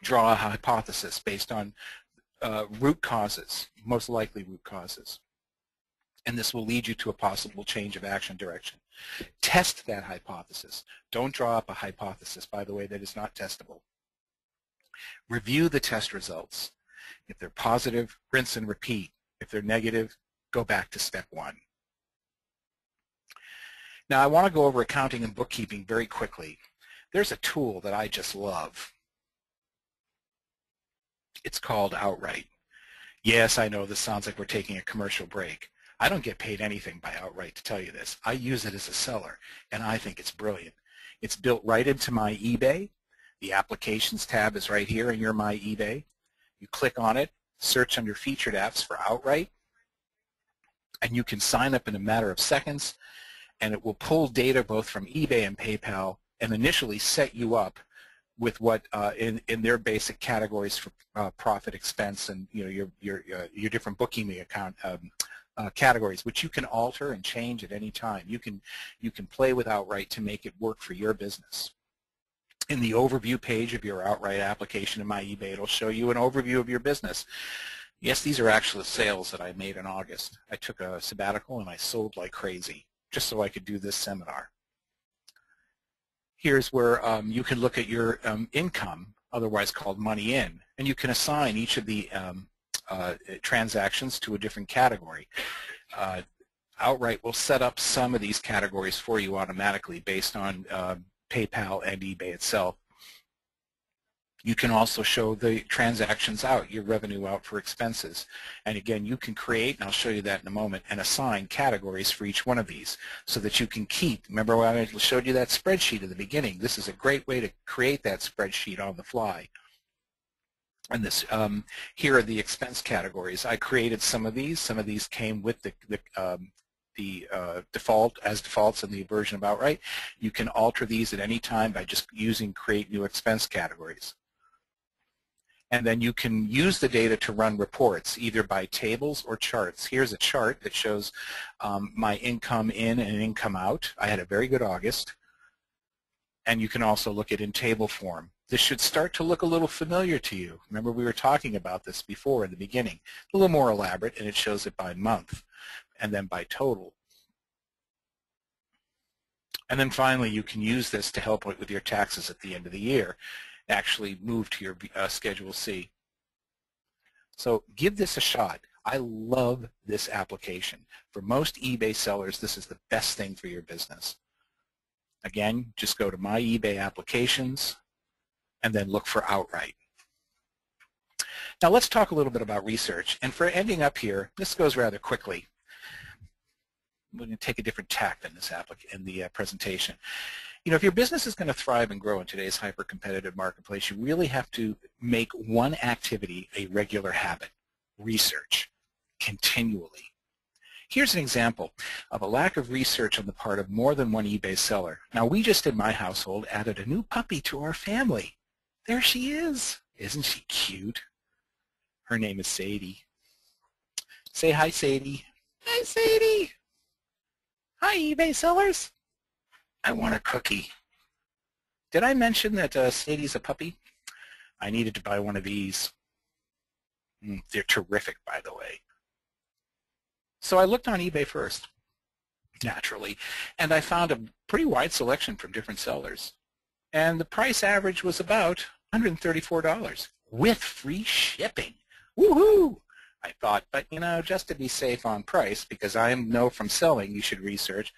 B: draw a hypothesis based on root causes, most likely root causes. And this will lead you to a possible change of action direction. Test that hypothesis. Don't draw up a hypothesis, by the way, that is not testable. Review the test results. If they're positive, rinse and repeat. If they're negative, go back to step one. Now, I want to go over accounting and bookkeeping very quickly. There's a tool that I just love. It's called Outright. Yes, I know this sounds like we're taking a commercial break. I don't get paid anything by Outright to tell you this. I use it as a seller, and I think it's brilliant. It's built right into my eBay. The Applications tab is right here in your My eBay. You click on it, search under Featured Apps for Outright, and you can sign up in a matter of seconds, and it will pull data both from eBay and PayPal and initially set you up with what in their basic categories for profit, expense, and your different bookkeeping account categories, which you can alter and change at any time. You can play with Outright to make it work for your business. In the overview page of your Outright application in My eBay, it'll show you an overview of your business. Yes, these are actual sales that I made in August. I took a sabbatical and I sold like crazy just so I could do this seminar. Here's where you can look at your income, otherwise called money in, and you can assign each of the transactions to a different category. Outright will set up some of these categories for you automatically based on PayPal and eBay itself. You can also show the transactions out, your revenue out for expenses. And again, you can create, and I'll show you that in a moment, and assign categories for each one of these so that you can keep. Remember when I showed you that spreadsheet at the beginning? This is a great way to create that spreadsheet on the fly. And this, here are the expense categories. I created some of these. Some of these came with the defaults in the version of Outright. You can alter these at any time by just using Create New Expense Categories. And then you can use the data to run reports, either by tables or charts. Here's a chart that shows my income in and income out. I had a very good August. And you can also look at it in table form. This should start to look a little familiar to you. Remember, we were talking about this before in the beginning. A little more elaborate, and it shows it by month and then by total. And then finally, you can use this to help with your taxes at the end of the year. Actually move to your Schedule C. So give this a shot. I love this application. For most eBay sellers, this is the best thing for your business. Again, just go to My eBay Applications and then look for Outright. Now let's talk a little bit about research. And for ending up here, this goes rather quickly. We're going to take a different tack in this presentation. You know, if your business is going to thrive and grow in today's hyper-competitive marketplace, you really have to make one activity a regular habit: research, continually. Here's an example of a lack of research on the part of more than one eBay seller. Now, we just in my household added a new puppy to our family. There she is. Isn't she cute? Her name is Sadie. Say hi, Sadie. Hi, Sadie. Hi, eBay sellers. I want a cookie. Did I mention that Sadie's a puppy? I needed to buy one of these. They're terrific, by the way. So I looked on eBay first, naturally, and I found a pretty wide selection from different sellers. And the price average was about $134 with free shipping. Woohoo! I thought, but you know, just to be safe on price, because I know from selling you should research,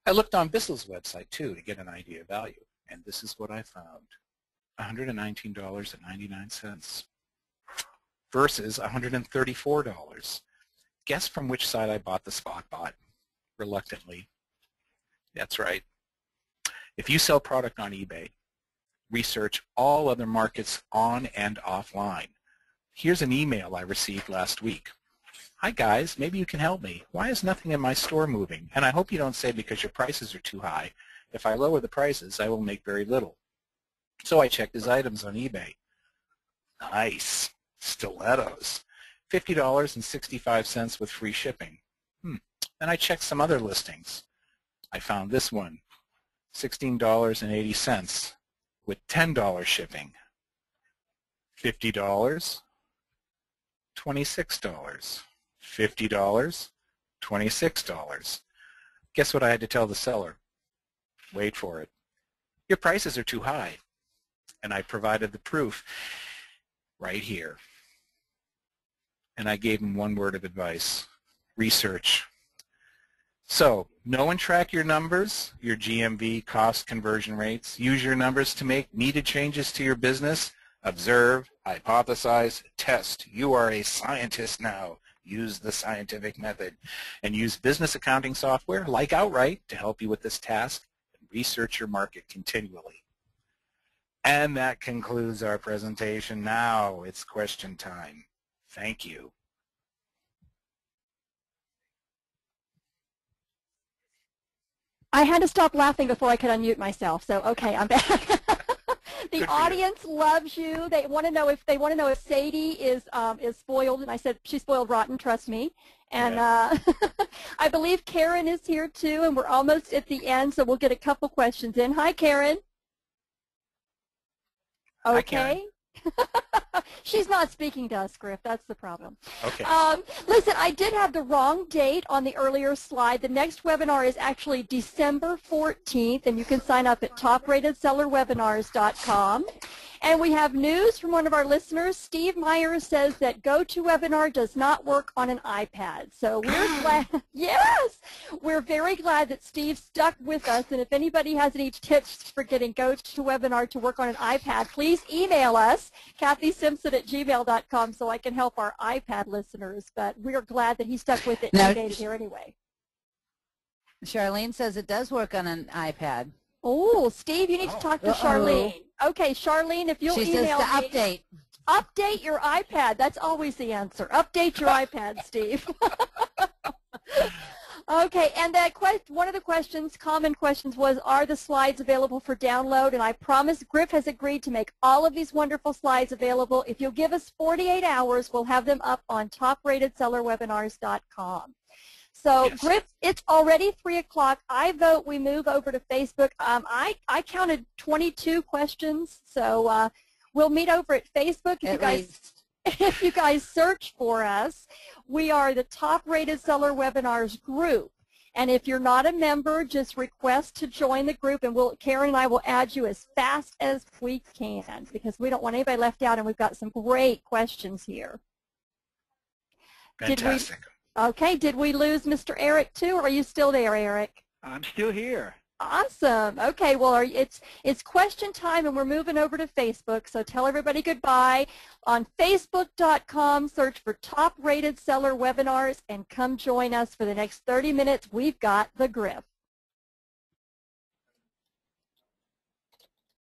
B: I looked on Bissell's website too to get an idea of value, and this is what I found: $119.99 versus $134. Guess from which side I bought the spot bot? Reluctantly. That's right. If you sell product on eBay, research all other markets on and offline. Here's an email I received last week. Hi guys, maybe you can help me. Why is nothing in my store moving? And I hope you don't say because your prices are too high. If I lower the prices, I will make very little. So I checked his items on eBay. Nice. Stilettos. $50.65 with free shipping. Then I checked some other listings. I found this one, $16.80 with $10 shipping. $50, $26. $50, $26. Guess what I had to tell the seller? Wait for it. Your prices are too high. And I provided the proof right here. And I gave him one word of advice: research. So know and track your numbers, your GMV, cost, conversion rates. Use your numbers to make needed changes to your business. Observe, hypothesize, test. You are a scientist now. Use the scientific method. And use business accounting software like Outright to help you with this task. And research your market continually. And that concludes our presentation. Now it's question time. Thank you.
A: I had to stop laughing before I could unmute myself, so okay, I'm back. The audience loves you. They want to know if Sadie is spoiled, and I said she's spoiled rotten. Trust me. And yeah. I believe Karen is here too, and we're almost at the end, so we'll get a couple questions in. Hi, Karen. Okay.
B: Hi, Karen.
A: She's not speaking to us, Griff. That's the problem.
B: Okay.
A: Listen, I did have the wrong date on the earlier slide. The next webinar is actually December 14th, and you can sign up at topratedsellerwebinars.com. And we have news from one of our listeners. Steve Myers says that GoToWebinar does not work on an iPad. So we're glad, yes, we're very glad that Steve stuck with us. And if anybody has any tips for getting GoToWebinar to work on an iPad, please email us, KathySimpson@gmail.com, so I can help our iPad listeners. But we're glad that he stuck with it and made it here anyway.
C: Charlene says it does work on an iPad.
A: Oh, Steve, you need to talk to Charlene. Okay, Charlene, if you'll email me.
C: Update.
A: Update your iPad. That's always the answer. Update your iPad, Steve. Okay, and that one of the common questions was, are the slides available for download? And I promise Griff has agreed to make all of these wonderful slides available. If you'll give us 48 hours, we'll have them up on topratedsellerwebinars.com. So, yes. Griff, it's already 3 o'clock. I vote we move over to Facebook. I counted 22 questions, so we'll meet over at Facebook. If you guys search for us, we are the Top Rated Seller Webinars group. And if you're not a member, just request to join the group, and Karen and I will add you as fast as we can, because we don't want anybody left out, and we've got some great questions here.
B: Fantastic.
A: Okay, did we lose Mr. Eric too, or are you still there, Eric?
D: I'm still here.
A: Awesome. Okay, well, it's question time, and we're moving over to Facebook, so tell everybody goodbye. On Facebook.com, search for Top Rated Seller Webinars, and come join us for the next 30 minutes. We've got the Griff.